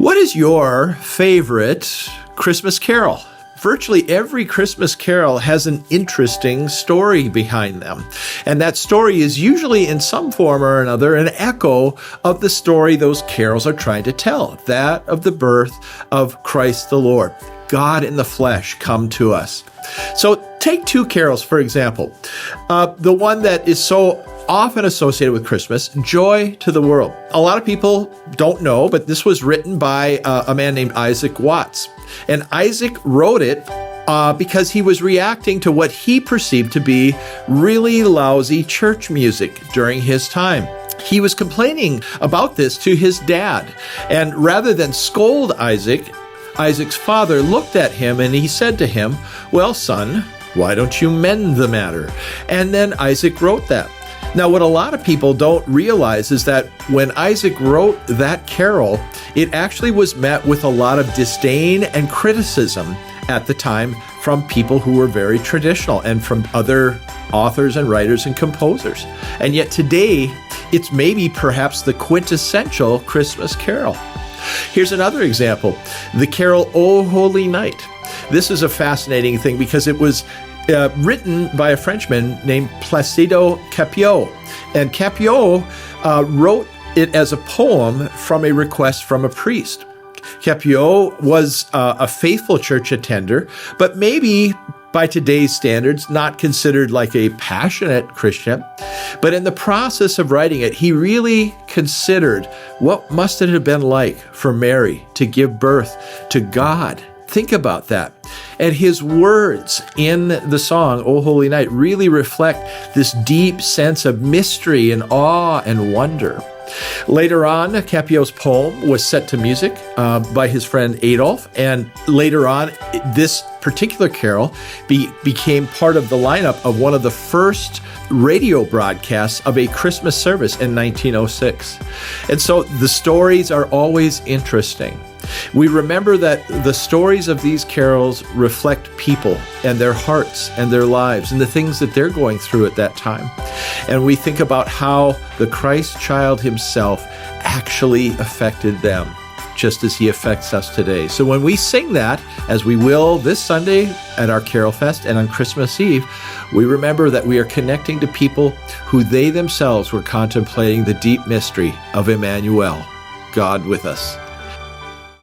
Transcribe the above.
What is your favorite Christmas carol? Virtually every Christmas carol has an interesting story behind them. And that story is usually in some form or another an echo of the story those carols are trying to tell, that of the birth of Christ the Lord, God in the flesh come to us. So take two carols, for example. The one that is so often associated with Christmas, Joy to the World. A lot of people don't know, but this was written by a man named Isaac Watts. And Isaac wrote it because he was reacting to what he perceived to be really lousy church music during his time. He was complaining about this to his dad. And rather than scold Isaac's father looked at him and he said to him, "Well, son, why don't you mend the matter?" And then Isaac wrote that. Now, what a lot of people don't realize is that when Isaac wrote that carol, it actually was met with a lot of disdain and criticism at the time from people who were very traditional and from other authors and writers and composers. And yet today, it's maybe perhaps the quintessential Christmas carol. Here's another example, the carol O Holy Night. This is a fascinating thing because it was written by a Frenchman named Placido Cappeau. And Cappeau wrote it as a poem from a request from a priest. Cappeau was a faithful church attender, but maybe by today's standards, not considered like a passionate Christian. But in the process of writing it, he really considered what must it have been like for Mary to give birth to God. Think about that. And his words in the song, O Holy Night, really reflect this deep sense of mystery and awe and wonder. Later on, Cappeau's poem was set to music by his friend Adolf, and later on, this particular carol became part of the lineup of one of the first radio broadcasts of a Christmas service in 1906. And so the stories are always interesting. We remember that the stories of these carols reflect people and their hearts and their lives and the things that they're going through at that time. And we think about how the Christ child himself actually affected them, just as he affects us today. So when we sing that, as we will this Sunday at our Carol Fest and on Christmas Eve, we remember that we are connecting to people who they themselves were contemplating the deep mystery of Emmanuel, God with us.